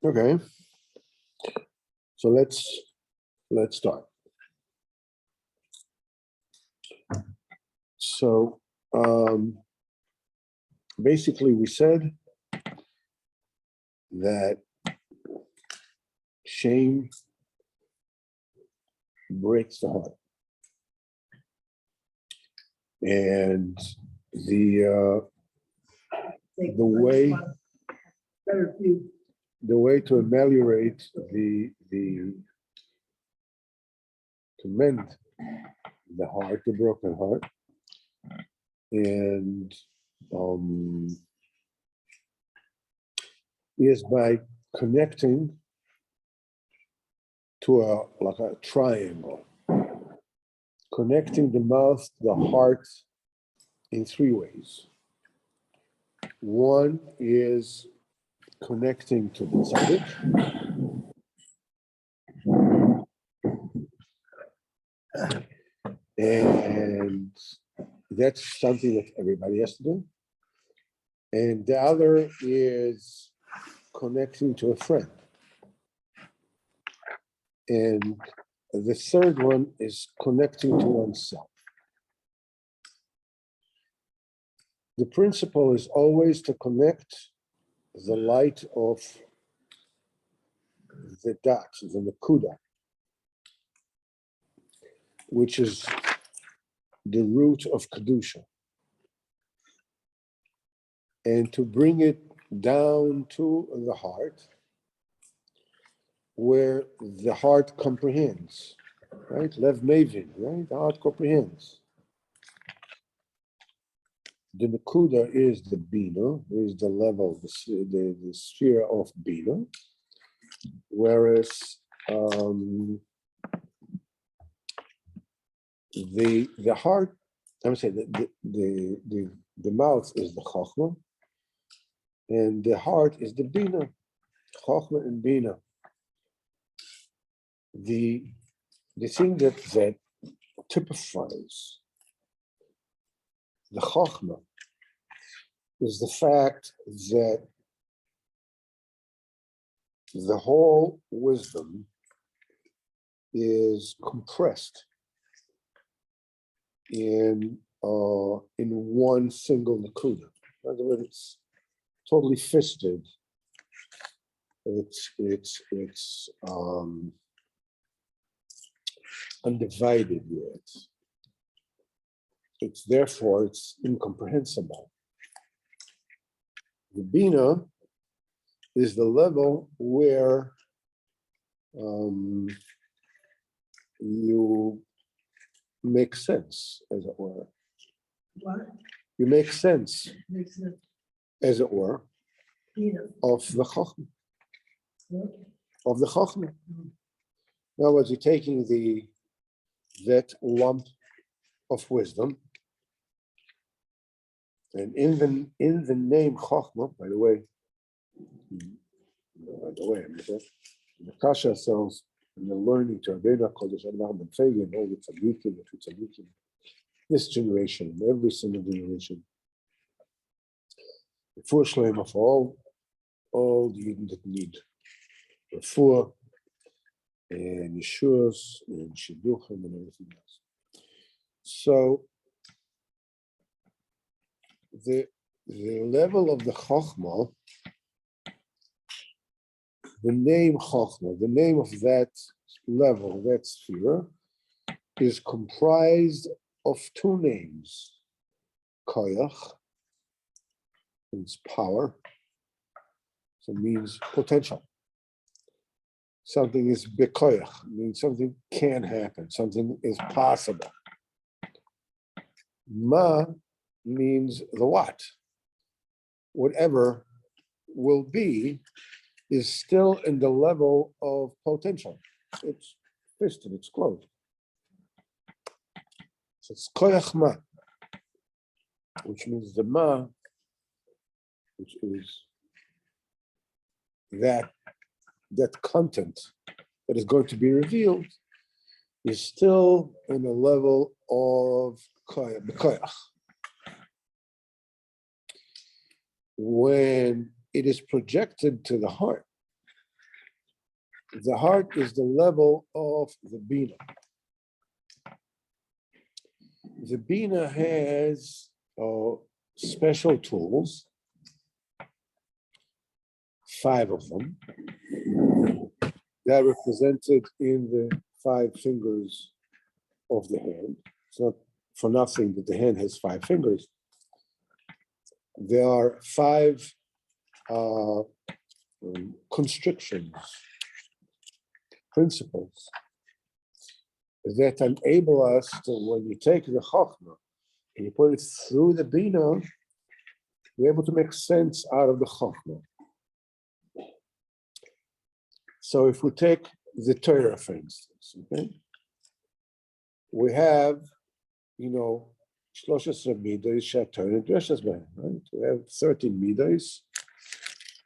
Okay. So let's start. So basically we said that shame breaks the heart. And the way to ameliorate to mend the heart, the broken heart, and is by connecting to like a triangle, connecting the mouth to the heart in three ways. One is connecting to the tzaddik. And that's something that everybody has to do. And the other is connecting to a friend. And the third one is connecting to oneself. The principle is always to connect the light of the dot, the nakuda, which is the root of kedusha, and to bring it down to the heart, where the heart comprehends, right? Lev mevin, right? The heart comprehends. The nakuda is the bina, is the level, the sphere of bina, whereas the heart, I would say the mouth is the chokhmah, and the heart is the bina, chokhmah and bina. The thing that typifies the chokhmah is the fact that the whole wisdom is compressed in one single nakuda. In other words, it's totally fisted. It's undivided yet. Therefore it's incomprehensible. The bina is the level where you make sense, as it were. What? You make sense, as it were, of the chokhmah. Of the chokhmah. In other words, you're taking that lump of wisdom, and in the name chokhmah, by the way, the Kasha says, and the learning to Rabbeinu Kodesh Ben Fagin, all the tzaddikim, the two tzaddikim, this generation, every single generation, the full shleim of all the Yidden that need refuah and yeshuas and shidduchim and everything else. So the level of the chokhmah, the name chokhmah, the name of that level, that sphere, is comprised of two names. Koyach means power, so it means potential. Something is bekoyach, means something can happen, something is possible. Ma means the what. Whatever will be is still in the level of potential. It's fisted, it's closed. So it's koyach ma, which means the ma, which is that content that is going to be revealed, is still in a level of koyach. When it is projected to the heart. The heart is the level of the Bina. The Bina has special tools, 5 of them. They're represented in the 5 fingers of the hand. It's not for nothing that the hand has 5 fingers. There are 5 constrictions, principles that enable us to, when you take the Chokhmah and you put it through the Bina, you're able to make sense out of the Chokhmah. So if we take the Torah, for instance, okay, we have, 13 midas she'aTorah dreshes by, right? We have 13 midas,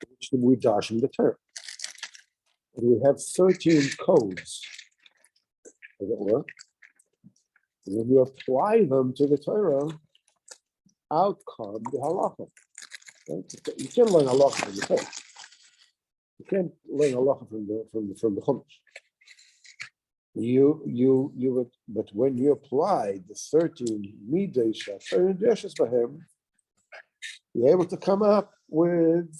which we dash in the Torah. We have 13 codes, as it were. When you apply them to the Torah, out come the halacha. Right? You can't learn halacha from the Torah. You can't learn halacha from the Chumash. You would, but when you apply the 13 midas she'aTorah dreshes by him, you're able to come up with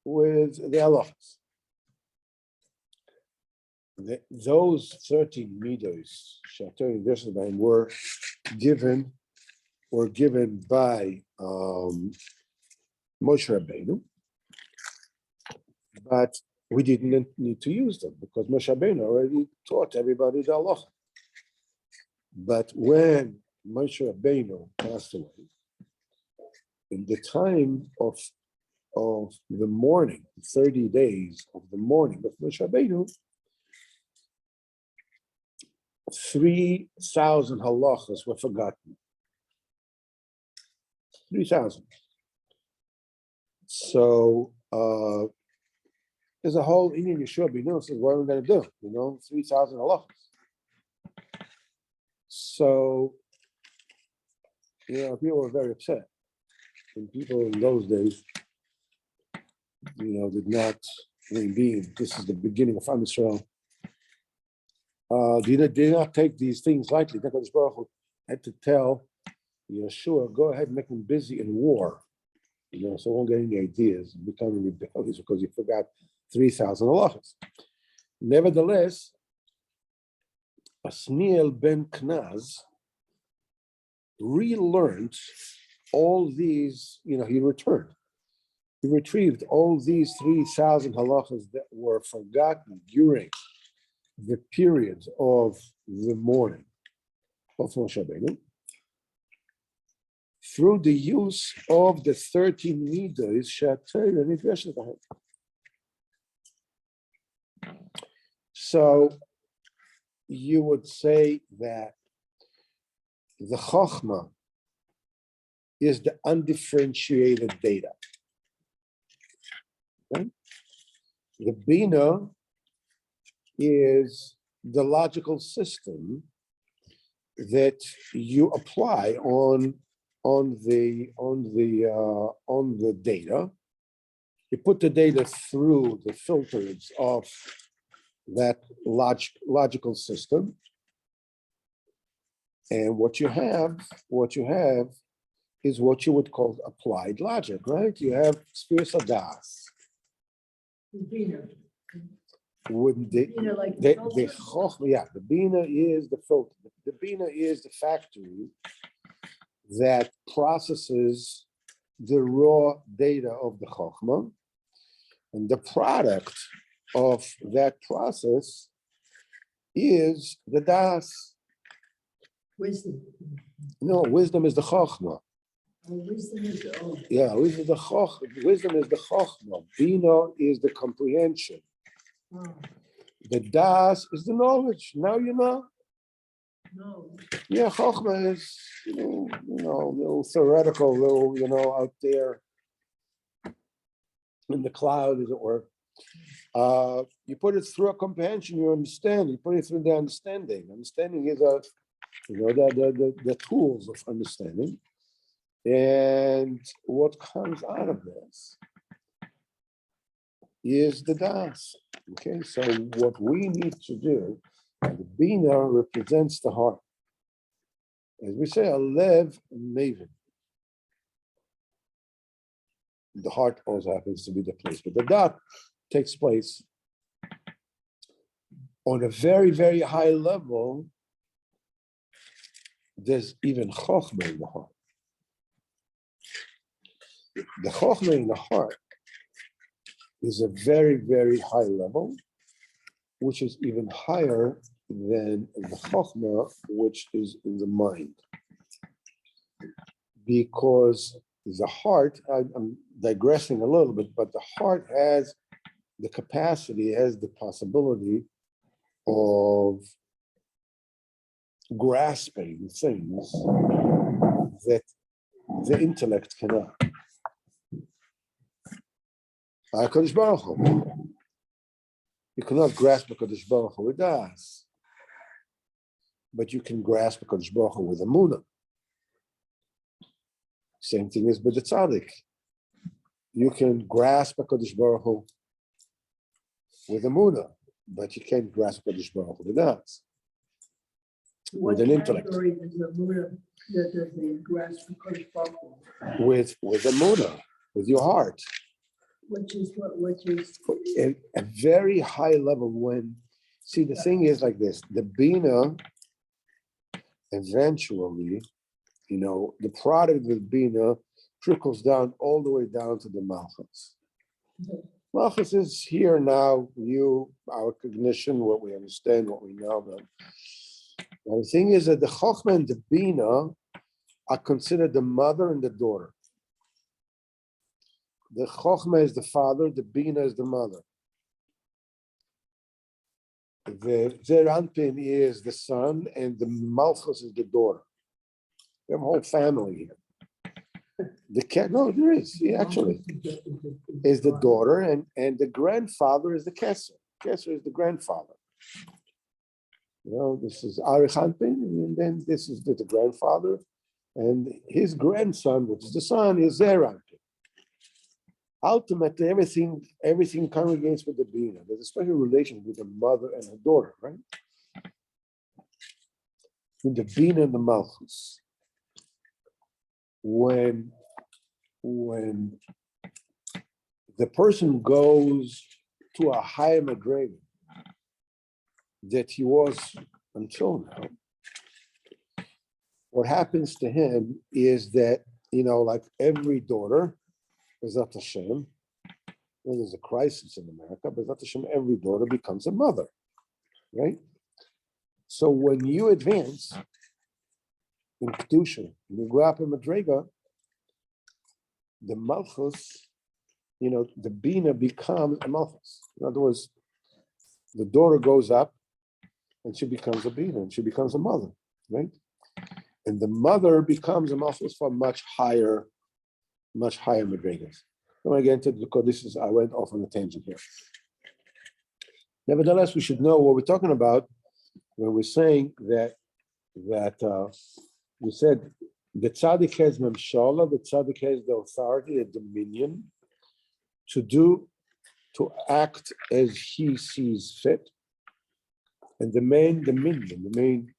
the halachas. Those 13 midas she'aTorah dresses by him were given by Moshe Rabbeinu, but we didn't need to use them because Moshe Rabbeinu already taught everybody the halacha. But when Moshe Rabbeinu passed away, in the time of the mourning, 30 days of the mourning of Moshe Rabbeinu, 3,000 halachas were forgotten. 3,000. So there's a whole Indian Yeshua Binu says, what are we going to do? 3,000 halachas. So, people were very upset. And people in those days, did not, this is the beginning of Am Yisrael. Did not take these things lightly. HaKadosh Baruch Hu had to tell Yeshua, go ahead and make him busy in war. So won't get any ideas and becoming rebellious because he forgot 3,000 halachas. Nevertheless, Asniel ben Knaz relearned all these, he returned. He retrieved all these 3,000 halachas that were forgotten during the period of the mourning of Moshe Rabbeinu through the use of the 13 midas she'aTorah dreshes by him. So you would say that the Chokhmah is the undifferentiated data. Okay? The Bina is the logical system that you apply on the data. You put the data through the filters of that logical system, and what you have is what you would call applied logic, right? You have spheres of das. Wouldn't the Bina is the filter. The Bina is the factory that processes the raw data of the Chokhmah, and the product of that process is the das. Wisdom. No, wisdom is the Chokhmah. Wisdom is the wisdom is the Chokhmah. Bina is the comprehension. Oh. The das is the knowledge. Now you know. No. Yeah, Chokhmah is, little theoretical, little, out there in the cloud, as it were. You put it through a comprehension, you understand. You put it through the understanding. Understanding is the tools of understanding. And what comes out of this is the das. Okay, so what we need to do, the bina represents the heart. As we say, a lev maven. The heart also happens to be the place, but the dot takes place on a very, very high level. There's even chokhmah in the heart. The chokhmah in the heart is a very, very high level, which is even higher than the chokhmah, which is in the mind. Because the heart, I'm digressing a little bit, but the heart has the capacity, has the possibility of grasping things that the intellect cannot. HaKadosh Baruch Hu. You cannot grasp HaKadosh Baruch Hu with das, but you can grasp HaKadosh Baruch Hu with emunah. Same thing as with the tzaddik. You can grasp HaKadosh Baruch Hu with emunah, but you can't grasp HaKadosh Baruch Hu with das. With an intellect. What category is the Buddha that does the grasp HaKadosh Baruch Hu? With emunah, with your heart. Which is what is At a very high level, when, see, the thing is like this, the bina, eventually, the product of the bina trickles down all the way down to the malchus. Malchus is here now, our cognition, what we understand, what we know. But the thing is that the chokhmah and the bina are considered the mother and the daughter. The chokhmah is the father, the bina is the mother. The zeranpin is the son, and the malchus is the daughter. We have a whole family here. The cat, no, there is. Actually, is the daughter, and the grandfather is the kesser. Kesser is the grandfather. This is Arichanpin, and then this is the grandfather, and his grandson, which is the son, is zeranpin. Ultimately, everything congregates with the bina. There's a special relation with the mother and her daughter, right? With the bina and the malchus. When the person goes to a higher madrega that he was until now, what happens to him is that, like every daughter, B'ezrat Hashem, there's a crisis in America, but B'ezrat Hashem, every daughter becomes a mother, right? So when you advance in Kedusha, you go up in Madrega, the Malchus, the Bina becomes a Malchus. In other words, the daughter goes up and she becomes a Bina, and she becomes a mother, right? And the mother becomes a Malchus for much higher madrigas. I want to get into because I went off on a tangent here. Nevertheless, we should know what we're talking about when we're saying that we said the tzaddik has memshala, the tzaddik has the authority, the dominion to act as he sees fit, and the main dominion, the main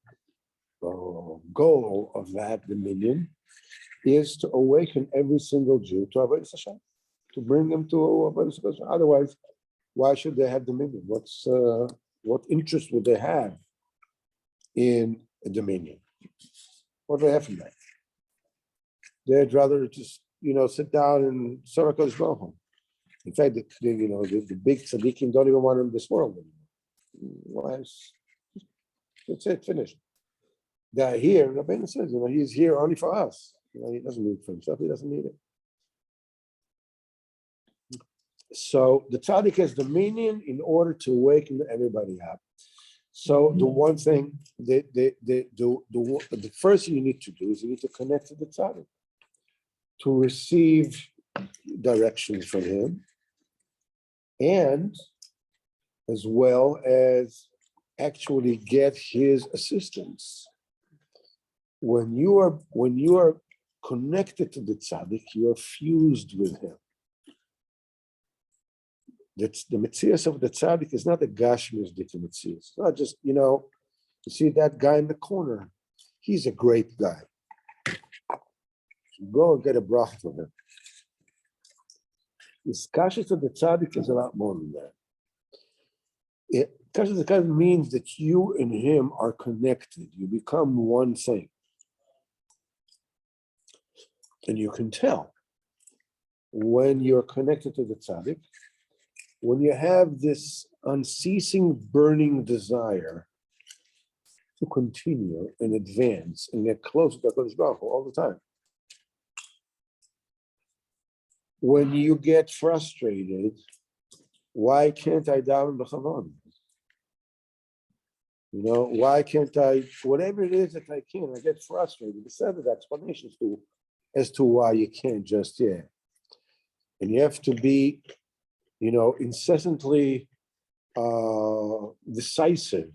goal of that dominion is to awaken every single Jew to Avodas Hashem, to bring them to Avodas Hashem. Otherwise, why should they have dominion? What interest would they have in a dominion? What do they have from that? They'd rather just sit down and serve HaKadosh Baruch Hu. In fact, the big tzaddikim don't even want him in this world anymore. That's it, finished. They're here, Rabbeinu says, he's here only for us. He doesn't need it for himself, he doesn't need it. So the tzaddik has dominion in order to awaken everybody up. So the one thing, the first thing you need to do is you need to connect to the tzaddik, to receive directions from him, and as well as actually get his assistance. When you are connected to the tzaddik, you are fused with him. That's the Metzias of the tzaddik is not a Gashmish Metzias. It's not just, you see that guy in the corner. He's a great guy. Go and get a bracha from him. This Kashas of the tzaddik is a lot more than that. Kashas of the tzaddik means that you and him are connected. You become one thing. And you can tell when you're connected to the tzaddik, when you have this unceasing burning desire to continue and advance and get closer to HaKadosh Baruch Hu all the time. When you get frustrated, why can't I daven b'chavon? Why can't I, whatever it is that I can, I get frustrated. Instead of explanations as to why you can't just yet. And you have to be, incessantly decisive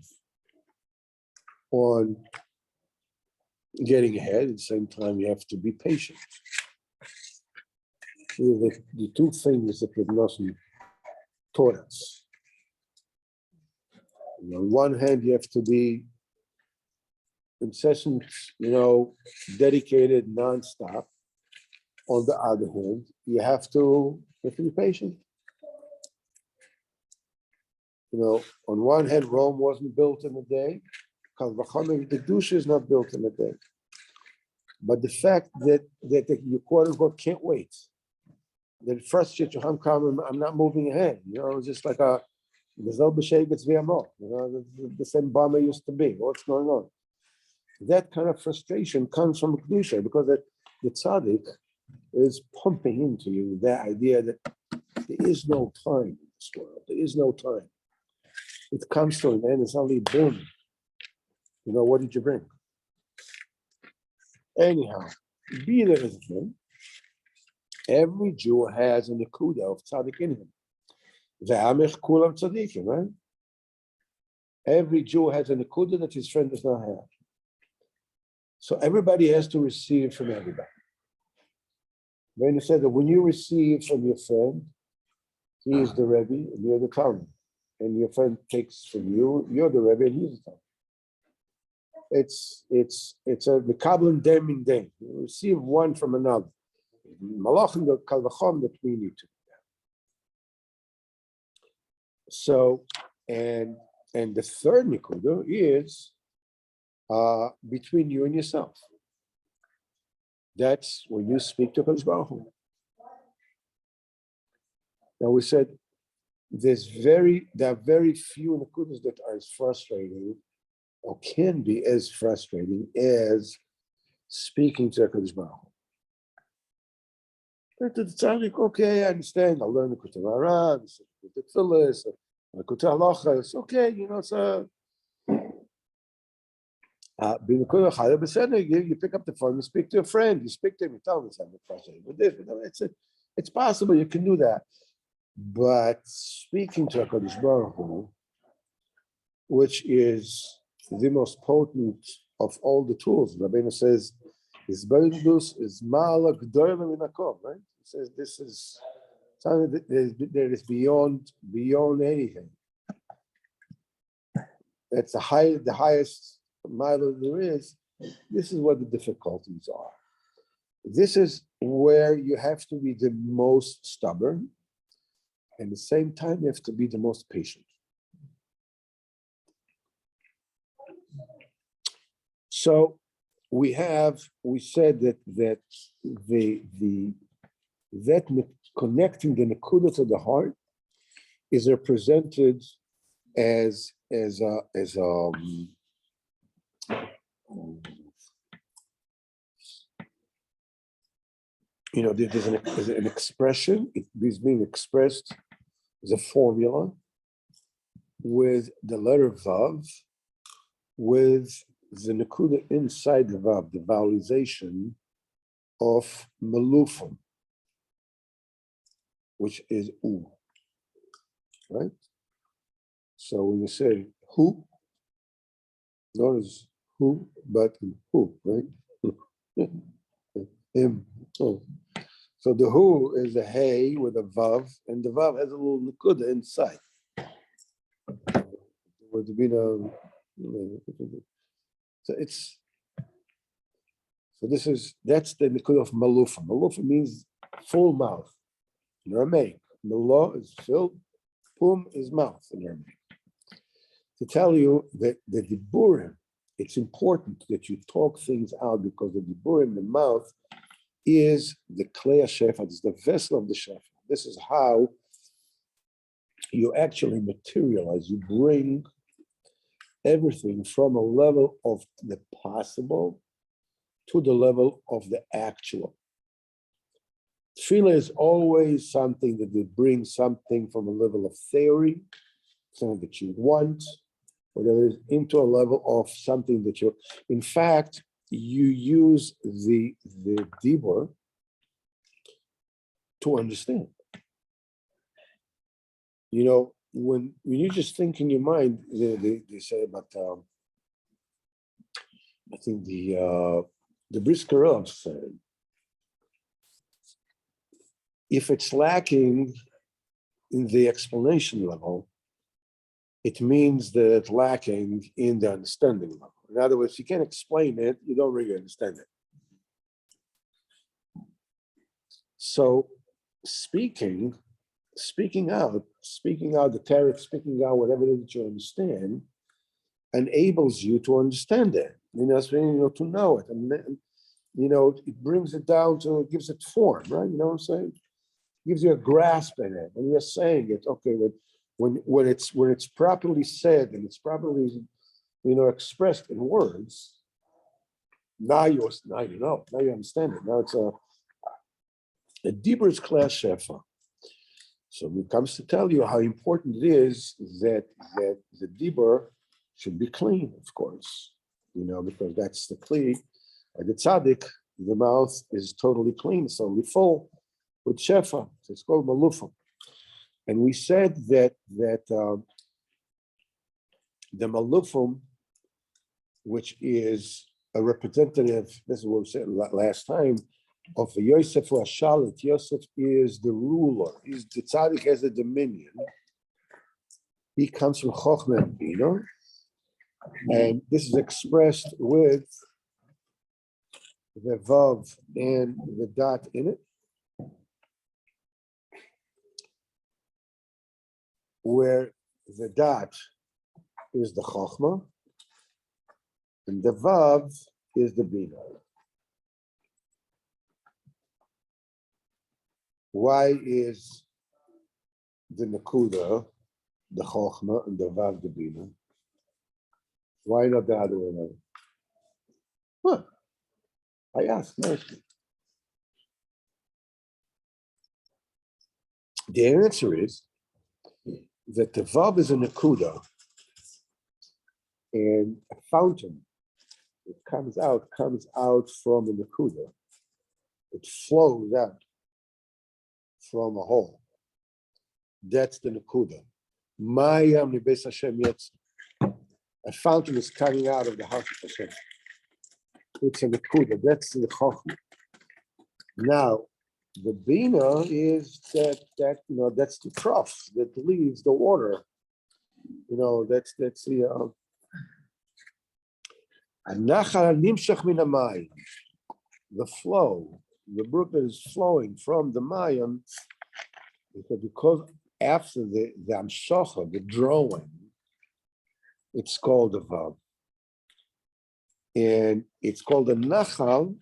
on getting ahead. At the same time, you have to be patient. The two things that Reb Nosson taught us. On one hand, you have to be incessant, dedicated, nonstop. On the other hand, you have to be patient. On one hand, Rome wasn't built in a day. The Kedusha is not built in a day. But the fact that you quote unquote can't wait, that frustrates you, I'm not moving ahead. It's just like the same bomber used to be. What's going on? That kind of frustration comes from Kedusha because the tzaddik is pumping into you the idea that there is no time in this world. There is no time. It comes to an end. It's only boom. What did you bring? Anyhow, be there as it may, every Jew has a nekuda of tzaddik in him. Ve'amech kulam tzaddikim, right? Every Jew has a nekuda that his friend does not have. So everybody has to receive from everybody. Rabbeinu said that when you receive from your friend, he is the Rebbe and you're the Talmud. And your friend takes from you, you're the Rebbe and he's the Talmud. It's a mekabel dem in dem. You receive one from another. Malachim the kal v'chom that we need to do that. So, and the third nikuda is between you and yourself. That's when you speak to HaKadosh Baruch Hu. Now we said there are very few nekudas that are as frustrating or can be as frustrating as speaking to HaKadosh Baruch Hu. To the tzaddik, okay, I understand. I'll learn the Likutey Moharan, the Tfilis, the Likutey Halacha. It's okay, it's a. You pick up the phone, you speak to a friend, you speak to him, you tell him I'm frustrated with this. It's possible you can do that. But speaking to HaKadosh Baruch Hu, which is the most potent of all the tools, Rabbeinu says, is ma'ala g'dola minakom, right? He says this is something that is beyond anything. That's the highest mile there is. This is what the difficulties are. This is where you have to be the most stubborn, and at the same time you have to be the most patient. So we said that connecting the nekuda to the heart is represented as there's an expression. It is being expressed as a formula with the letter Vav, with the nekuda inside the Vav, the vowelization of Melufim, which is U, right? So when you say who, not as who, but who, right? Him. Oh. So the hu is a hey with a vav, and the vav has a little nekuda inside. Would be so that's the nekuda of malufa. Malufa means full mouth. In Aramaic, malo is filled, pum is mouth in Aramaic. To tell you that the diburim, it's important that you talk things out because the diburim, the mouth, is the klei shefa, it's the vessel of the shefa. This is how you actually materialize. You bring everything from a level of the possible to the level of the actual. Tefillah is always something that will bring something from a level of theory, something that you want, whatever it is, into a level of something that you, in fact, you use the dibur to understand. You know, when you just think in your mind, they say about, I think the Briskerov said, if it's lacking in the explanation level, it means that it's lacking in the understanding level. In other words, you can't explain it, you don't really understand it. So speaking out the tariff, speaking out whatever it is that you understand, enables you to understand it. To know it. And it brings it down to, it gives it form, right? You know what I'm saying? It gives you a grasp in it. And you're saying it, okay, when it's properly said and it's properly expressed in words, now you understand it. Now it's a Dibur class shefa. So it comes to tell you how important it is that the Dibur should be clean, of course, because that's the kli. Like the tzaddik, the mouth is totally clean, it's only full with shefa. So it's called malufa. And we said that the malufum, which is a representative, this is what we said last time, of Yosef or Shalit. Yosef is the ruler. The tzaddik has a dominion. He comes from Chochmah and Bina, and this is expressed with the vav and the dot in it, where the dot is the Chochmah and the vav is the Bina. Why is the Nakuda the Chochmah and the Vav the Bina? Why not the other way around? What? I asked nicely. The answer is that the Vav is a Nakuda and a fountain. It comes out from a Nakuda. It flows out from a hole. That's the Nakuda. Mayam Nibes Hashem Yetz. A fountain is coming out of the house of Hashem. It's a Nakuda. That's the Chochmah. Now, the Bina is that that's the trough that leaves the water. That's the the flow, the brook that is flowing from the Mayam, because after the Amshocha, the drawing, it's called a Vav. And it's called a Nachal,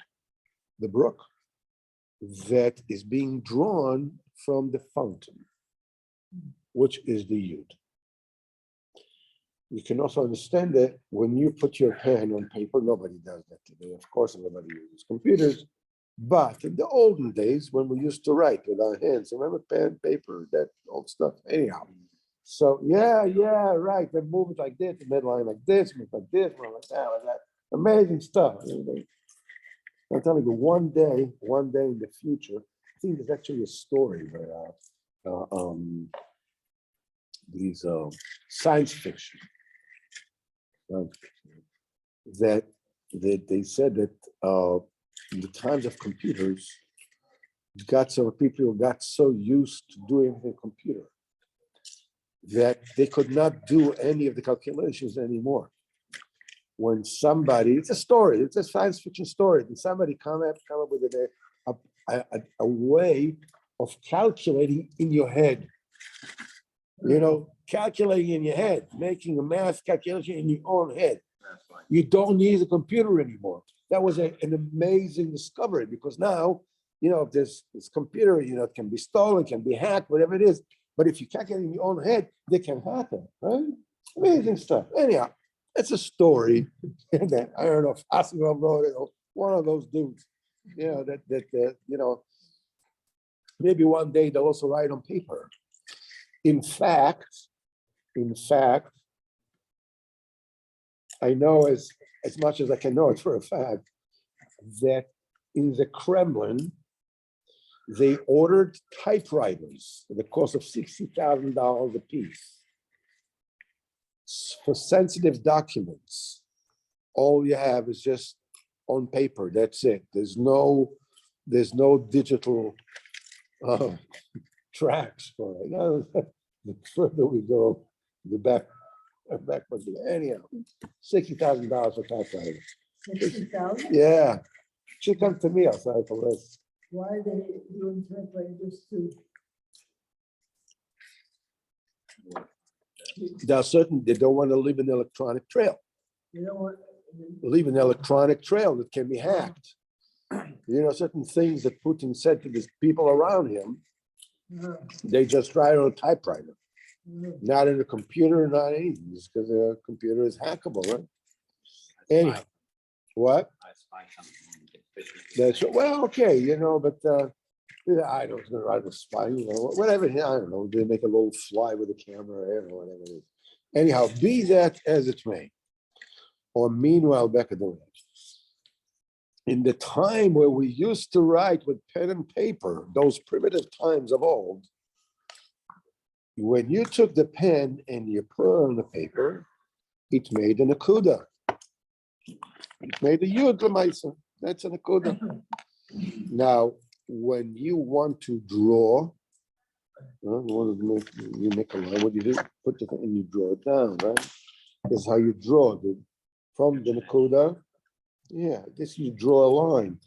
the brook, that is being drawn from the fountain, which is the Yud. You can also understand that when you put your pen on paper, nobody does that today. Of course, everybody uses computers. But in the olden days, when we used to write with our hands, remember pen, paper, that old stuff. Anyhow, so yeah, right. They move it like this, the midline like this, move like this, move like that. Amazing stuff. I'm telling you, one day in the future, I think there's actually a story where these science fiction that they said that in the times of computers, got some people who got so used to doing the computer that they could not do any of the calculations anymore. When somebody, it's a story, it's a science fiction story, and somebody come up with a way of calculating in your head. Calculating in your head, making a math calculation in your own head. You don't need a computer anymore. That was an amazing discovery, because now, if there's this computer, it can be stolen, can be hacked, whatever it is. But if you calculate in your own head, they can hack it, right? Amazing stuff. Anyhow, it's a story. I don't know if Asimov wrote it or one of those dudes. Maybe one day they'll also write on paper. In fact, I know as much as I can know it for a fact, that in the Kremlin, they ordered typewriters at the cost of $60,000 a piece for sensitive documents. All you have is just on paper. That's it. There's no digital tracks for it. The further we go, the back. Anyhow, $60,000 for typewriter. 60,000? Yeah, she come to me. I'll say for this. Why are they doing typewriters to? There are certain, they don't want to leave an electronic trail. You don't want. Leave an electronic trail that can be hacked. Certain things that Putin said to the people around him, they just write on a typewriter. Not in a computer, not anything, just because a computer is hackable, right? Anyhow, what? That's well, okay, but I don't know, write a spy, whatever. I don't know. They make a little fly with a camera, whatever it is. Anyhow, be that as it may, or meanwhile, back at the range. In the time where we used to write with pen and paper, those primitive times of old, when you took the pen and you put it on the paper, it made an akuda. It made a yud l'maisa. That's an akuda. Now, when you want to draw, you make a line. What do you do? Put the thing and you draw it down, right? This is how you draw. From the nakuda, this you draw a line.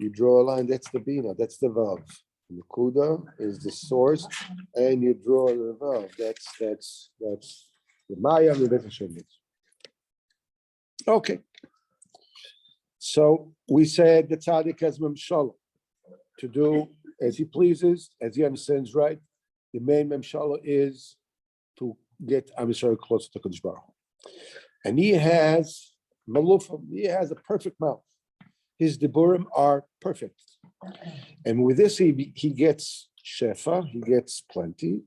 You draw a line. That's the bina. That's the vav. Nakuda is the source, and you draw the vav. That's the maya and the definition. Okay. So we said the tzaddik has memshala to do as he pleases, as he understands right. The main memshala is to get Am Yisrael closer to Kadosh Baruch Hu. And he has malufim. He has a perfect mouth. His diburim are perfect. And with this, he gets shefa, he gets plenty,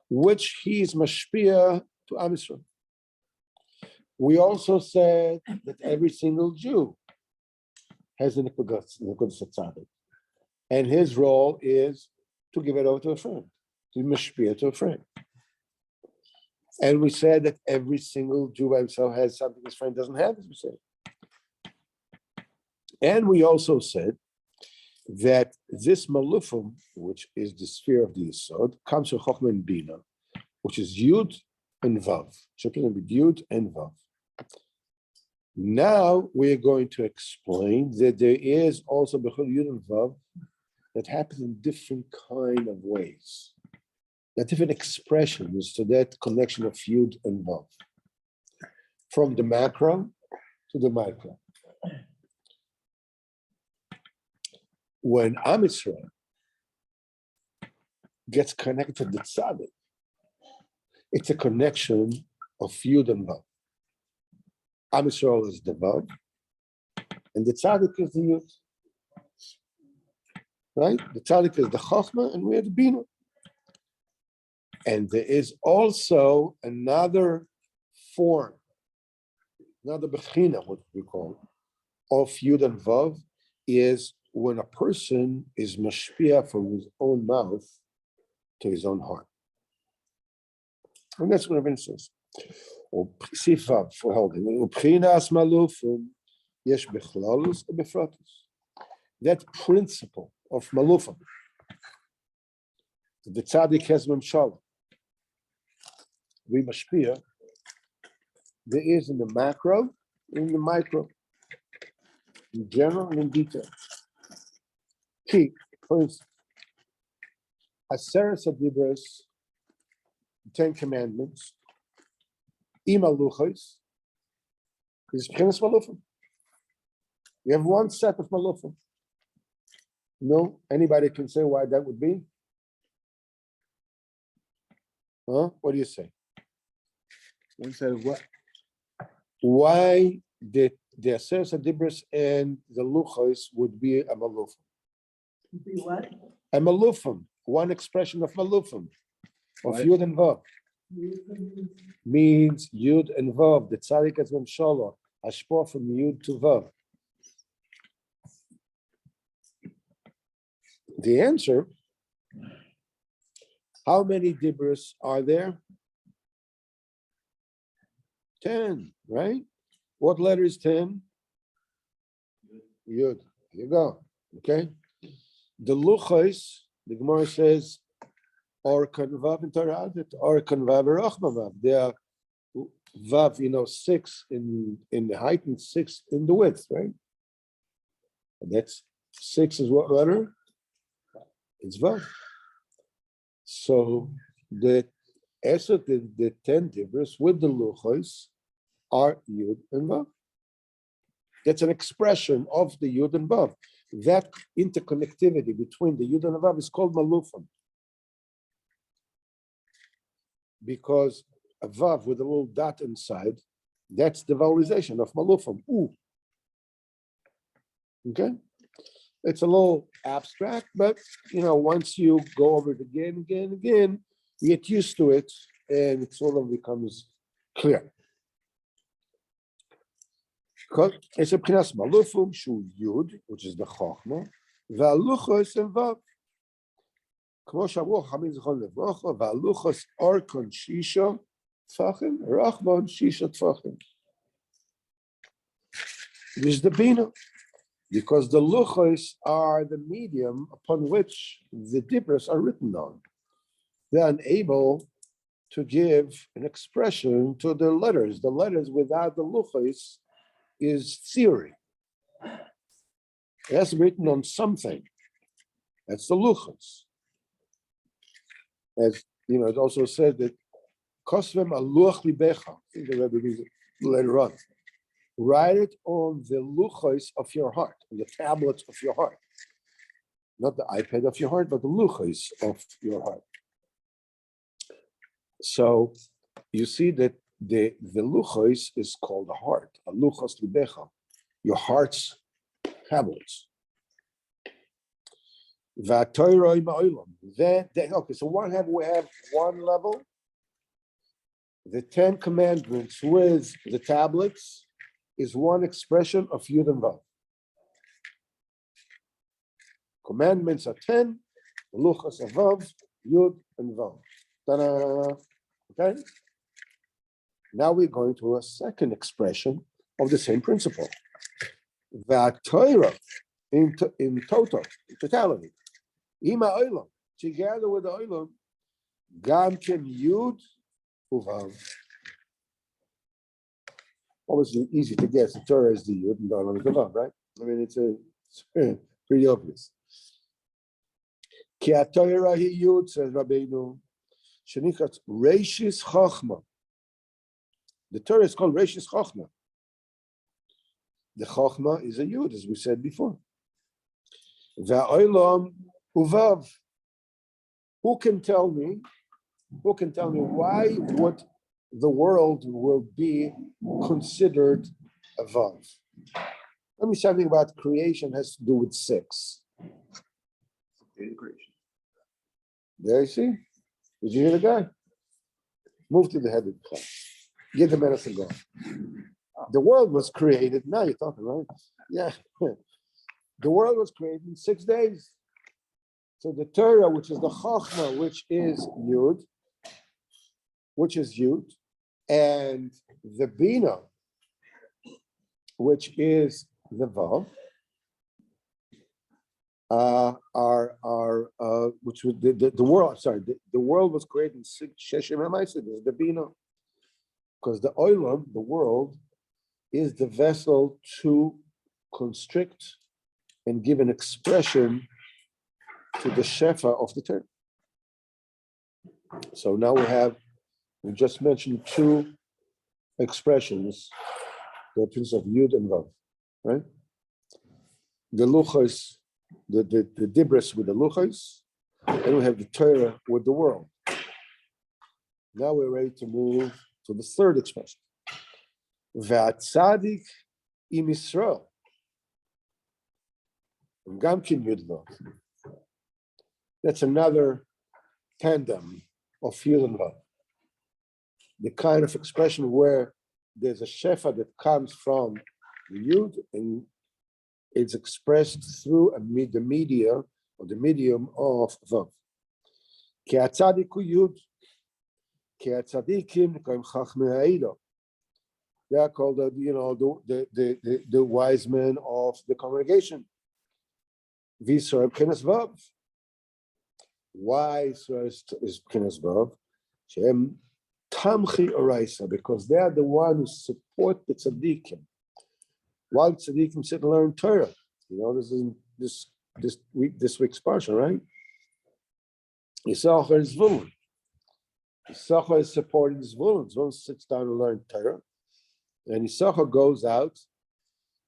which he is mashpia to Am Yisrael. We also said that every single Jew has a nekudas tzaddik, and his role is to give it over to a friend, to mashpia to a friend. And we said that every single Jew by himself has something his friend doesn't have, as we said. And we also said that this malufim, which is the sphere of the Yisod, comes from Chochmah and Bina, which is Yud and Vav. Children with Yud and Vav. Now we're going to explain that there is also Bechol Yud and Vav that happens in different kind of ways. There are different expressions to that connection of Yud and Vav, from the macro to the micro. When Am Yisrael gets connected to the tzaddik, it's a connection of Yud and Vav. Am Yisrael is the Vav, and the tzaddik is the Yud. Right? The tzaddik is the Chochmah, and we are the Bina. And there is also another form, another bechina, what we call, of Yud and Vav, is when a person is mashpia from his own mouth to his own heart. And that's what Rabbi says. Sifav for holding. That principle of malufim, The tzaddik has memshala. We mashpia. There is in the macro, in the micro, in general and in detail. Key, for instance, Aseres Adibros, 10 Commandments, Imaluchos, is Pchenes Malufim. We have one set of Malufim. No, anybody can say why that would be? Huh? What do you say? One set of what? Why the Aseres Adibros and the Luchos would be a Malufim? Be what? A Malufim, one expression of Malufim, of Right. Yud and Vav. Means Yud and Vav, the Tzaddik has Memshala, Ashpor from Yud to Vav. The answer, how many Dibros are there? 10, right? What letter is 10? Yud. Here you go. Okay. The Luchos, the Gemara says, Orkan Vav and Torah, Orkan Vav and Rachma Vav. They are Vav, 6 in the height and 6 in the width, right? And that's 6 is what letter? It's Vav. So the 10 Dibros with the Luchos are Yud and Vav. That's an expression of the Yud and Vav. That interconnectivity between the Yud and the Vav is called Malufim. Because a Vav with a little dot inside, that's the vowelization of Malufim. Ooh. Okay? It's a little abstract, but once you go over it again, you get used to it, and it sort of becomes clear. It's a Pchinas Malufim Shu Yud, which is the Chochma, V'aluchos and Vav. Kmo Shavu Chamim Zichron Levrocha, V'aluchos Orkon Shisha Tfachim, Rachmon Shisha Tfachim. This is the Bina, because the Luchos are the medium upon which the Dibros are written on. They are unable to give an expression to the letters. The letters without the Luchos is theory. It has written on something. That's the Luchos. As it also said that Kosvem aluach libecha. I think the Rebbe reads it later on. Write it on the Luchos of your heart, on the tablets of your heart. Not the iPad of your heart, but the Luchos of your heart. So you see that the Luchos is called the heart, a Luchos libecha, your heart's tablets. Okay, so we have one level, the 10 Commandments with the tablets is one expression of Yud and Vav. Commandments are 10, Luchos are Vav, Yud and Vav. Ta-da. Okay? Now we're going to a second expression of the same principle. That Torah in totality, Ima Olam, together with the Olam, Gam Ken Yud Uvav. Obviously, easy to guess. The Torah is the Yud and the Olam is the Vav, right? I mean, it's pretty obvious. Ki HaTorah hi Yud, says Rabbeinu, Shenichat Reishis Chochma. The Torah is called Reishis Chochma. The Chochma is a Yud, as we said before. Va'olam Uvav. Who can tell me why would the world will be considered a Vav? Let me say something about creation has to do with 6. Creation. There you see? Did you hear the guy? Move to the head of the class. Get the medicine going. The world was created. Now you're talking, right? Yeah. The world was created in 6 days. So the Torah, which is the Chachma, which is Yud, and the Bina, which is the Vav, which was the world. Sorry, the world was created in six Sheshim HaMaaseh. This is the Bina, because the Olam, the world, is the vessel to constrict and give an expression to the Shefa of the Torah. So now we just mentioned two expressions, the principles of Yud and Vav, right? The Luchos, the Dibris with the Luchos, and we have the Torah with the world. Now we're ready to move to the third expression. V'atzadik im Yisrael. Gamkin Yud Vav. That's another tandem of Yud and Vav. The kind of expression where there's a shefa that comes from the Yud and it's expressed through the media or the medium of Vav. Ki atzadiku Yud, ki atzadikim koim chachmei ha'ila. They are called the wise men of the congregation. V'Yisrael b'chinas Vav. Why Israel is b'chinas Vav? Shem tamchi oraisa, because they are the one who support the tzaddikim. While tzaddikim sit and learn Torah, this is this week's parsha, right? Yisachar is Zvulun. Yisachar is supporting Zvulun. Zvulun sits down and learns Torah, and Yisachar goes out,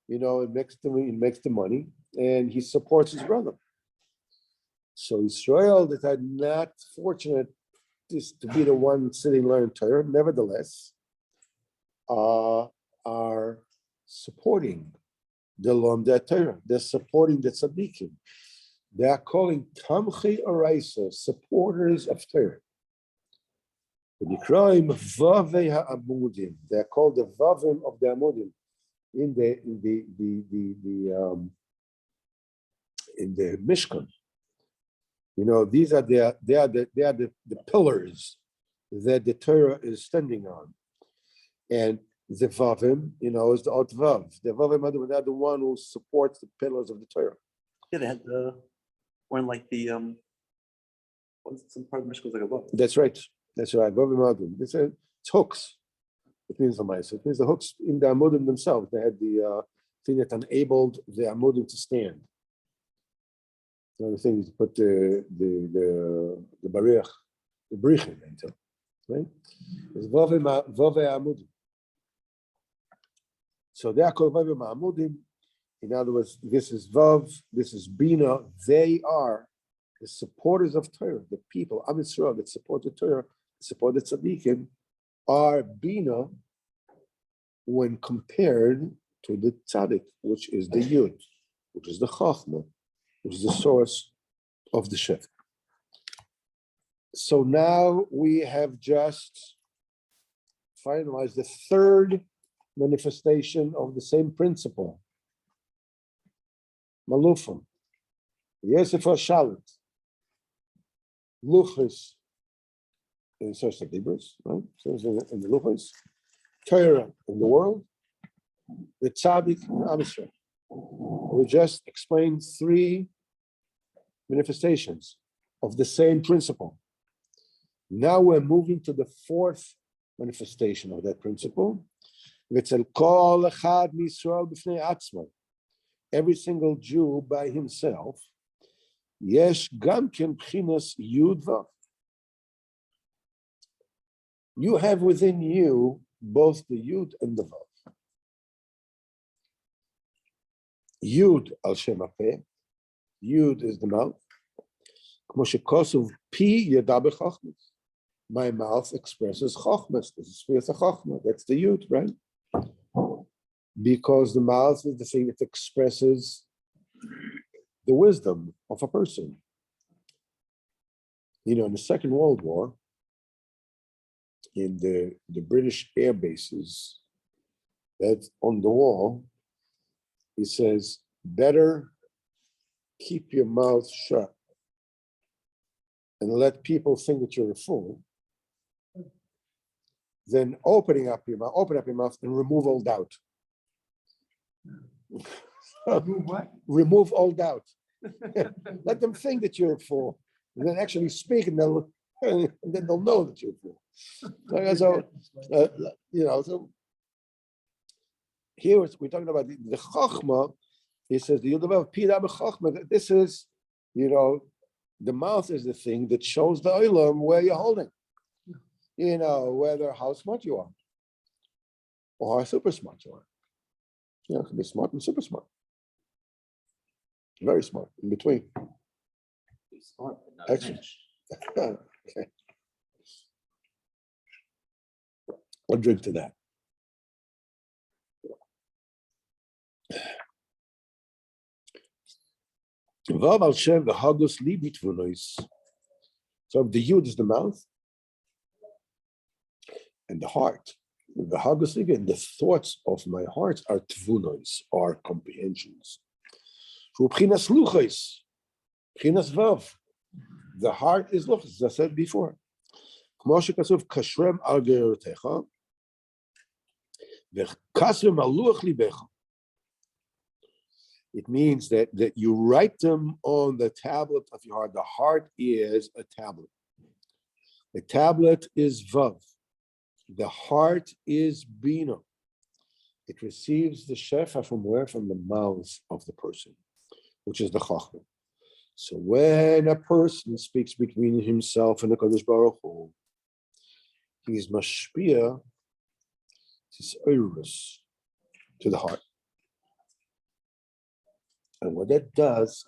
and makes the money, and he supports his brother. So Israel that are not fortunate to be the one sitting learning Torah, nevertheless, are supporting the Lomdei Torah. They're supporting the tzaddikim. They are calling Tamchi Araisa, supporters of Torah. They're called the Vavim of the Amudim in the Mishkan. These are they are the pillars that the Torah is standing on, and the Vavim, is the Ot Vav. The Vavim are the one who supports the pillars of the Torah. Yeah, they had one like the some part of the Mishkan was like a book. That's right. Vavim Adim. It's hooks. It means the mice. It means the hooks in the Amudim themselves. They had the thing that enabled the Amudim to stand. The thing is to put the barich, the brichin into, right? It's Vavim Amudim. So they are called Vavim Amudim. In other words, this is Vav, this is Bina. They are the supporters of Torah, the people, Am Yisrael, that support the Torah, support the tzaddikim, are Bina when compared to the tzaddik, which is the Yud, which is the Chachma, which is the source of the Shef. So now we have just finalized the third manifestation of the same principle. Malufim. Yosef Shalit. Luchos in Source of Libras, right? So in the Luchos. Torah in the world. The Tzaddik in Am Yisrael. We just explained three manifestations of the same principle. Now we're moving to the fourth manifestation of that principle. Every single Jew by himself, yesh gam ken bchinas Yud Vav. You have within you both the Yud and the Vav. Yud al Shem HaPeh. Yud is the mouth. Kmo shekosov pi yada b'chachmas. My mouth expresses chachmas. This is with a chachma. That's the Yud, right? Because the mouth is the thing that expresses the wisdom of a person. In the Second World War, in the British air bases, that's on the wall, he says, better keep your mouth shut and let people think that you're a fool than open up your mouth and remove all doubt. What? Remove all doubt. Let them think that you're a fool, and then actually speak, and then they'll know that you're a fool. So, so here we're talking about the Chochmah. He says the Yudav Pida Chochmah. This is, the mouth is the thing that shows the Olam where you're holding. Whether how smart you are, or how super smart you are. It can be smart and super smart. Very smart, in between. Be smart, but not Excellent. rich. Okay. I'll drink to that. Vav al Shem v'Hagus li bitvunos. So the Yud is the mouth and the heart. The Hagus li, and the thoughts of my heart are tvunos, are comprehensions. V'ubchinas luchos, bchinas vav. The heart is luchos, as I said before. K'mo shekasuv kashrem al gerotecha v'kasrem al luach libecha. It means that you write them on the tablet of your heart. The heart is a tablet. The tablet is Vav. The heart is Bina. It receives the Shefa from where? From the mouth of the person, which is the Chachma. So when a person speaks between himself and the Kadosh Baruch Hu, he is mashpia, his oirus, to the heart. And what that does,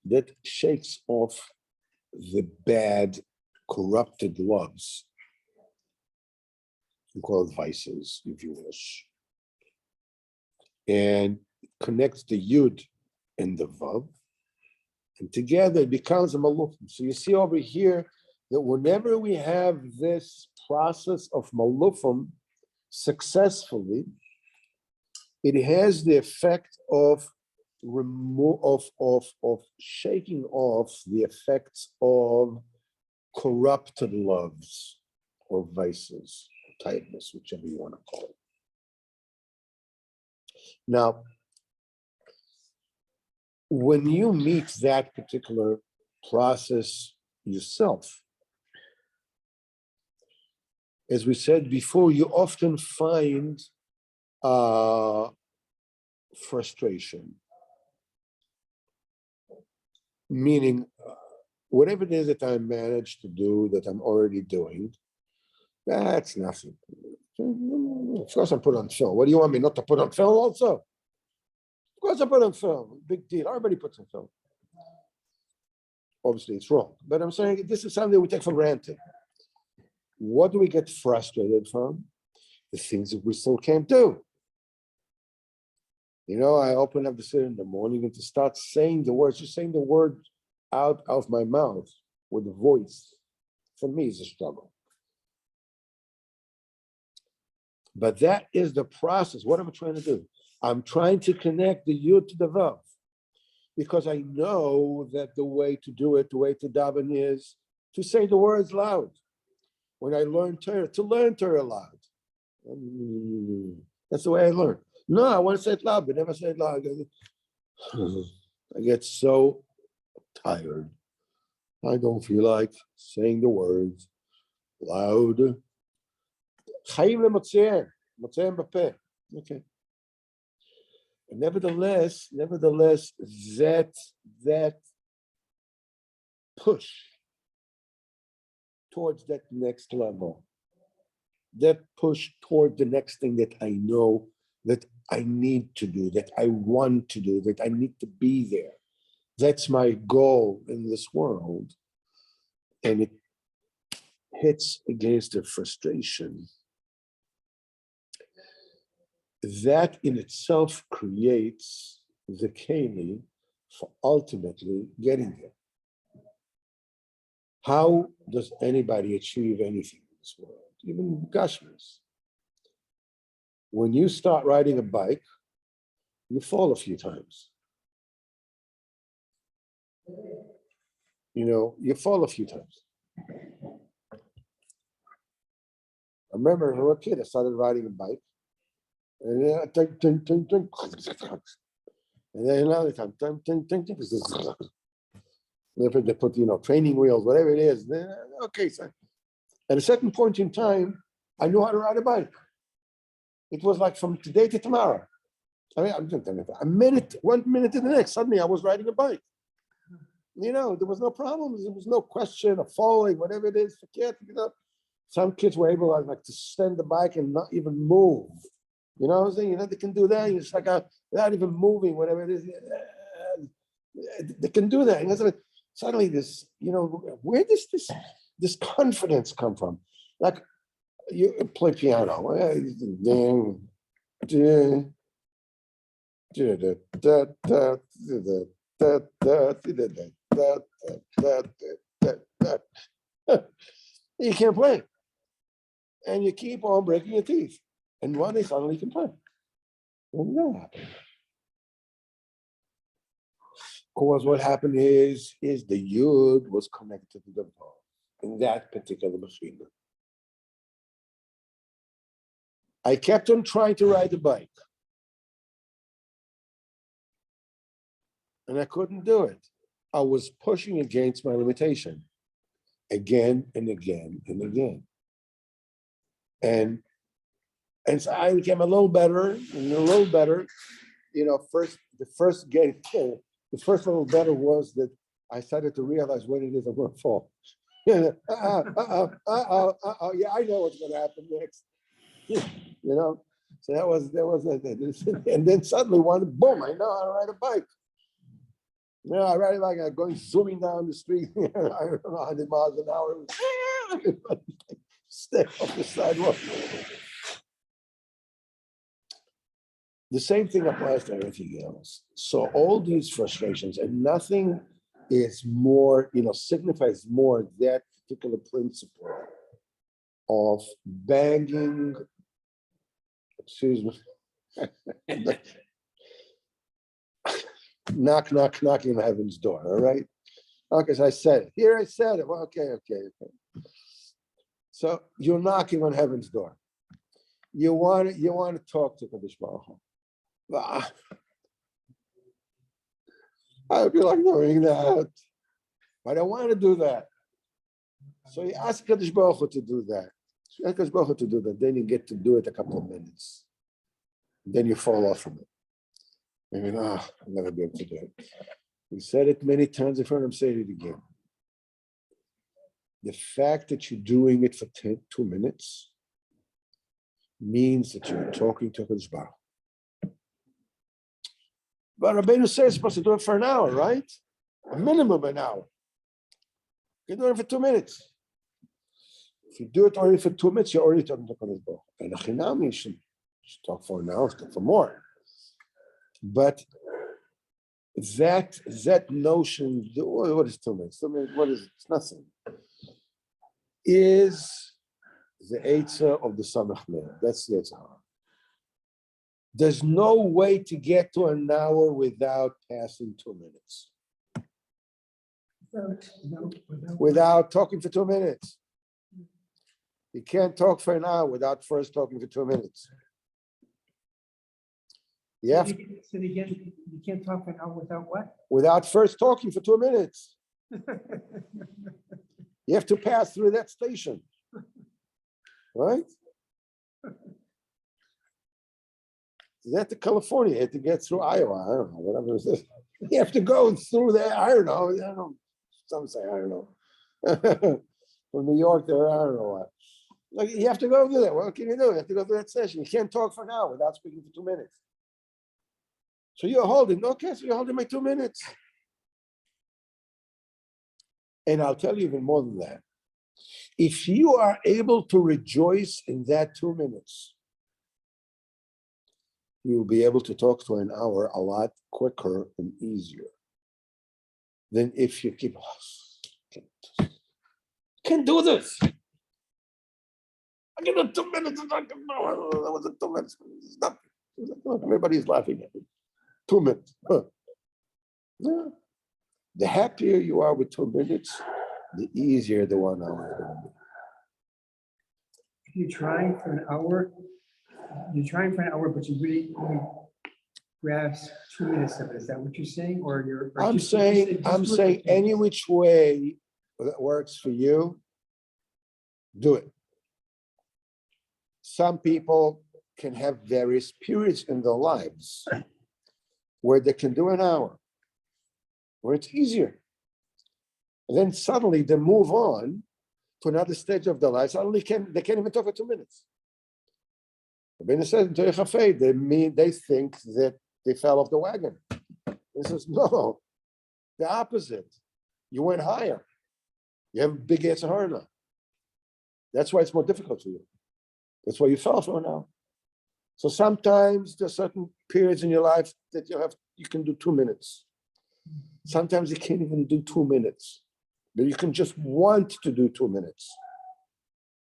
that shakes off the bad, corrupted loves. You call it vices, if you wish. And connects the Yud and the Vav. And together it becomes a malufim. So you see over here that whenever we have this process of malufim successfully, it has the effect of shaking off the effects of corrupted loves or vices, or tightness, whichever you want to call it. Now, when you meet that particular process yourself, as we said before, you often find frustration. Meaning, whatever it is that I managed to do, that I'm already doing, that's nothing. Of course, I put on film. What do you want me not to put on film also? Of course, I put on film. Big deal. Everybody puts on film. Obviously, it's wrong. But I'm saying this is something we take for granted. What do we get frustrated from? The things that we still can't do. I open up the sit in the morning and to start saying the words, just saying the word out of my mouth with a voice, for me is a struggle. But that is the process. What am I trying to do? I'm trying to connect the Yud to the Vav, because I know that the way to do it, the way to daven is to say the words loud. When I learn Torah, to learn Torah loud. That's the way I learn. No, I want to say it loud, but never say it loud. I get so tired. I don't feel like saying the words loud. Okay. And nevertheless, that push towards that next level, that push toward the next thing that I know that I need to do, that I want to do, that I need to be there. That's my goal in this world. And it hits against the frustration. That in itself creates the keli for ultimately getting there. How does anybody achieve anything in this world? Even Gashmis. When you start riding a bike, you fall a few times. You fall a few times. I remember when I was a kid, I started riding a bike. And And then another time, they put, training wheels, whatever it is. Okay, so at a certain point in time, I knew how to ride a bike. It was like from today to tomorrow. I mean, one minute to the next, suddenly I was riding a bike. There was no problems. There was no question of falling, whatever it is for kids. Some kids were able to stand the bike and not even move. You know what I'm saying? They can do that. It's like without even moving, whatever it is. They can do that. And suddenly this, where does this confidence come from? Like you play piano. You can't play. And you keep on breaking your teeth. And one day suddenly you can play. Because what happened is the Yud was connected to the Vav in that particular machine. I kept on trying to ride the bike. And I couldn't do it. I was pushing against my limitation again and again and again. And so I became a little better and a little better. The first little better was that I started to realize when it is I'm going to fall. Yeah, I know what's going to happen next. So that was and then suddenly boom, I know how to ride a bike. I ride it like I'm going zooming down the street. I don't know, 100 miles an hour. Stay off the sidewalk. The same thing applies to everything else. So all these frustrations, and nothing is more, signifies more that particular principle of banging, excuse me, knocking on heaven's door, all right? Okay, so I said it. Here I said it. Well, okay. So you're knocking on heaven's door. You want to talk to Kadosh Baruch Hu. I would be like doing that. I don't want to do that. So you ask Kadosh Baruch Hu to do that. So ask Kadosh Baruch Hu to do that. Then you get to do it a couple of minutes. Then you fall off from it. I'm never be able to do it. We said it many times in front. I'm saying it again. The fact that you're doing it for 2 minutes means that you're talking to Kadosh Baruch Hu. But Rabbeinu says you're supposed to do it for an hour, right? A minimum an hour. You do it for 2 minutes. If you do it only for 2 minutes, you're already talking to Kadosh Baruch Hu. And a chinam, you should talk for an hour, talk for more. But that notion, what is 2 minutes? 2 minutes, what is it? It's nothing. Is the Eitzah of the Samach Man. That's the Eitzah. There's no way to get to an hour without passing 2 minutes. Without talking for 2 minutes. You can't talk for an hour without first talking for 2 minutes. So again, you can't talk for an hour without what? Without first talking for 2 minutes. You have to pass through that station. Right? That to California, you have to get through Iowa. I don't know, whatever it is. You have to go through there. I don't know. Some say, I don't know. From New York there, I don't know what. Like, you have to go through that. What can you do? You have to go through that session. You can't talk for an hour without speaking for 2 minutes. So you're holding, okay, so you're holding my 2 minutes. And I'll tell you even more than that. If you are able to rejoice in that 2 minutes, you will be able to talk for an hour a lot quicker and easier than if you keep, can't do this. I give it 2 minutes. That was 2 minutes. Stop. Everybody's laughing at me. 2 minutes. Yeah. The happier you are with 2 minutes, the easier the 1 hour is going to be. If you're trying for an hour, but you really grasp 2 minutes of it. Is that what you're saying? Or you're? or I'm just- you just saying, said I'm just look saying at things. any which way that works for you, do it. Some people can have various periods in their lives where they can do an hour, where it's easier. And then suddenly they move on to another stage of their life. Suddenly they can't even talk for 2 minutes. Rabbeinu says in Torah Chafei, they think that they fell off the wagon. He says, no, the opposite. You went higher. You have a big Yetzer now. That's why it's more difficult for you. That's why you fell for now. So sometimes there's certain periods in your life that you can do 2 minutes. Sometimes you can't even do 2 minutes, but you can just want to do 2 minutes.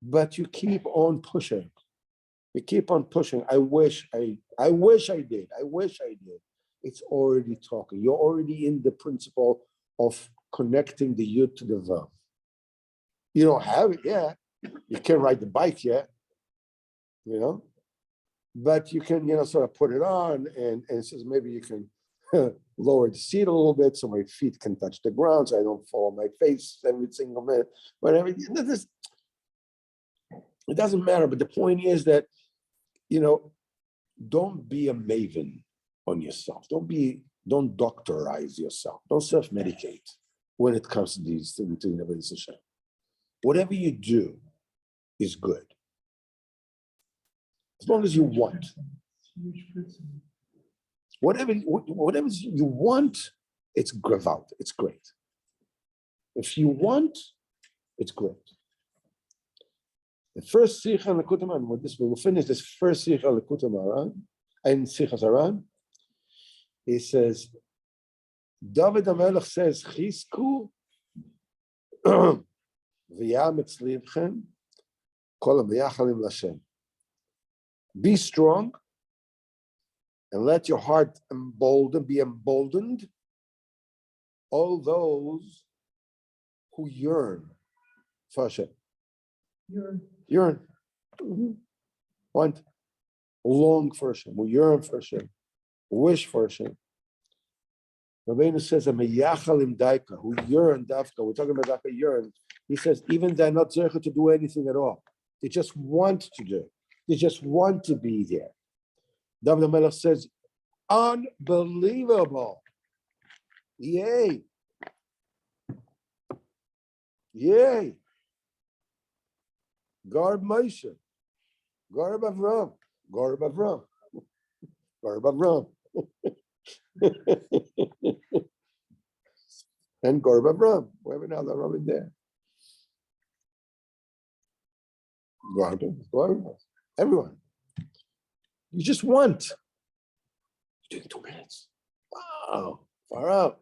But you keep on pushing. You keep on pushing. I wish I did. It's already talking. You're already in the principle of connecting the yud to the vav. You don't have it yet. You can't ride the bike yet, but you can, sort of put it on and it says maybe you can lower the seat a little bit so my feet can touch the ground so I don't fall on my face every single minute. Whatever. It doesn't matter. But the point is that, don't be a maven on yourself. Don't doctorize yourself. Don't self-medicate when it comes to these things. Whatever you do is good. As long as you want. Whatever you want, it's gravalt. It's great. If you want, it's great. The first Sikha in Likutey Moharan, we'll finish this first Sikha in Likutey Moharan, and Sikha Zaran. He says, David HaMelech says, Chizku v'yametz livchem kol ha'meyachalim l'Hashem. Be strong and let your heart be emboldened, all those who yearn for Hashem. Yearn. Want. Long for Hashem. We yearn for Hashem. Wish for Hashem. Rabbeinu says, "Meyachalim daika," who yearn dafka. We're talking about dafka yearn. He says, even they're not zercha to do anything at all. They just want to do. They just want to be there. David HaMelech says, unbelievable. Yay. Yay. Garb Moshe. Garb Avram. Garb Avram. Garb Avram. And Garb Avram. Whoever now the Avram in there. Garb. Everyone. You just want. You're doing 2 minutes. Wow. Far out.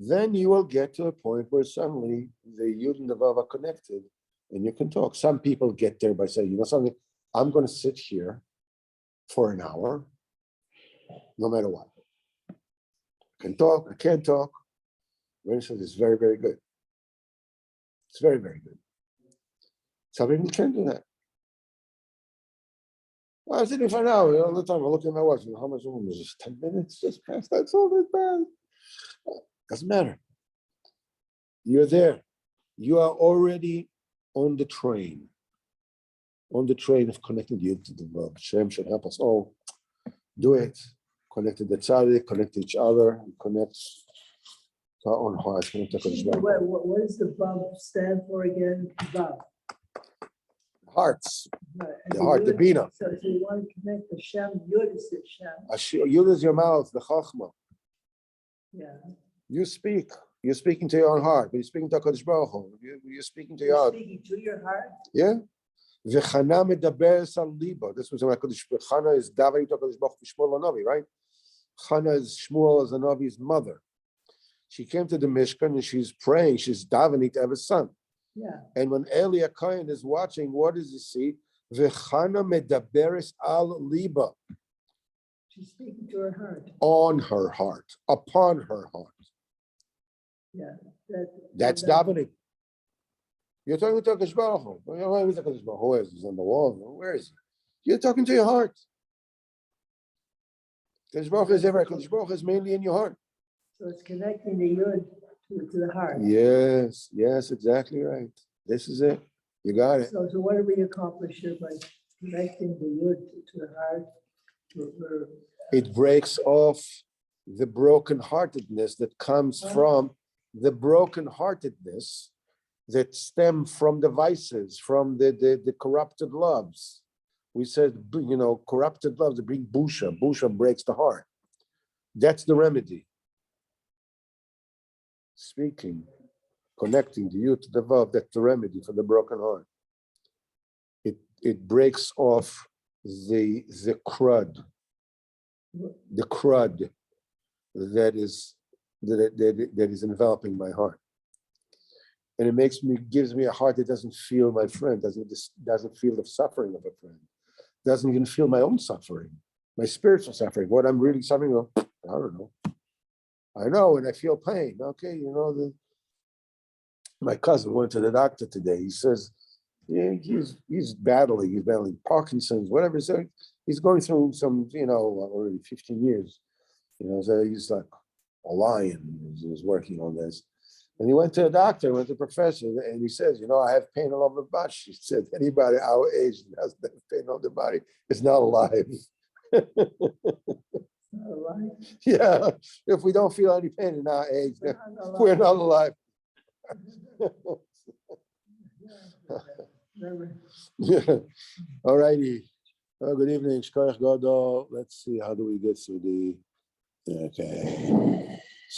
Then you will get to a point where suddenly the Yud and the Vav are connected and you can talk. Some people get there by saying, something, I'm going to sit here for an hour, no matter what. I can talk, I can't talk. Renaissance is very, very good. It's very, very good. Some people can't do that. Well, I'm sitting for an hour all the time. I'm looking at my watch. How much room is this? 10 minutes just passed. That's all that bad. Doesn't matter. You're there. You are already on the train of connecting you to the world. Hashem should help us all do it. Connect to the tzaddik, connect to each other, and connect to our own hearts. What does the Vav stand for again? Vav. Hearts. Right. The heart, the bina. So if you want to connect Hashem, Yud is Hashem. Yud is your mouth, the chachma. Yeah. You speak. You're speaking to your own heart, but you're speaking to HaKadosh Baruch Hu. You're speaking to your heart. Speaking to your heart? Yeah. V'chana medaberes al libo. This was HaKadosh. Chana is davening to HaKadosh Baruch Hu, Shmuel HaNavi, right? Chana is Shmuel as HaNavi's mother. She came to the Mishkan and she's praying. She's davening to have a son. Yeah. And when Eli HaKohen is watching, what does he see? V'chana medaberes al libo. She's speaking to her heart. On her heart. Upon her heart. Yeah. That's davening. You're talking to HaKadosh Baruch Hu. Who is HaKadosh Baruch Hu? Who is he? He's on the wall. Where is he? You're talking to your heart. Kodesh Baruch Hu is everywhere. Kodesh Baruch Hu is mainly in your heart. So it's connecting the yud to the heart. Yes, exactly right. This is it. You got it. So what do we accomplish here by connecting the yud to the heart? It breaks off the brokenheartedness that comes from the brokenheartedness that stem from the vices, from the corrupted loves. We said, corrupted loves that bring busha. Busha breaks the heart. That's the remedy. Speaking, connecting the youth to the vav, that's the remedy for the broken heart. It breaks off the crud that is enveloping my heart. And it gives me a heart that doesn't feel my friend, doesn't feel the suffering of a friend, doesn't even feel my own suffering, my spiritual suffering, what I'm really suffering of. I don't know. I know, and I feel pain. Okay, my cousin went to the doctor today. He says, yeah, he's battling Parkinson's, whatever. So he's going through some, already 15 years. So he's like a lion. He's working on this. And he went to a doctor, went to a professor, and he says, I have pain all over the body. She said, anybody our age that has pain all over the body is not alive. Not alive. Yeah, if we don't feel any pain in our age, we're not alive. Yeah. All righty. Good evening. Shkoyach Gadol. Let's see, how do we get through the... Okay.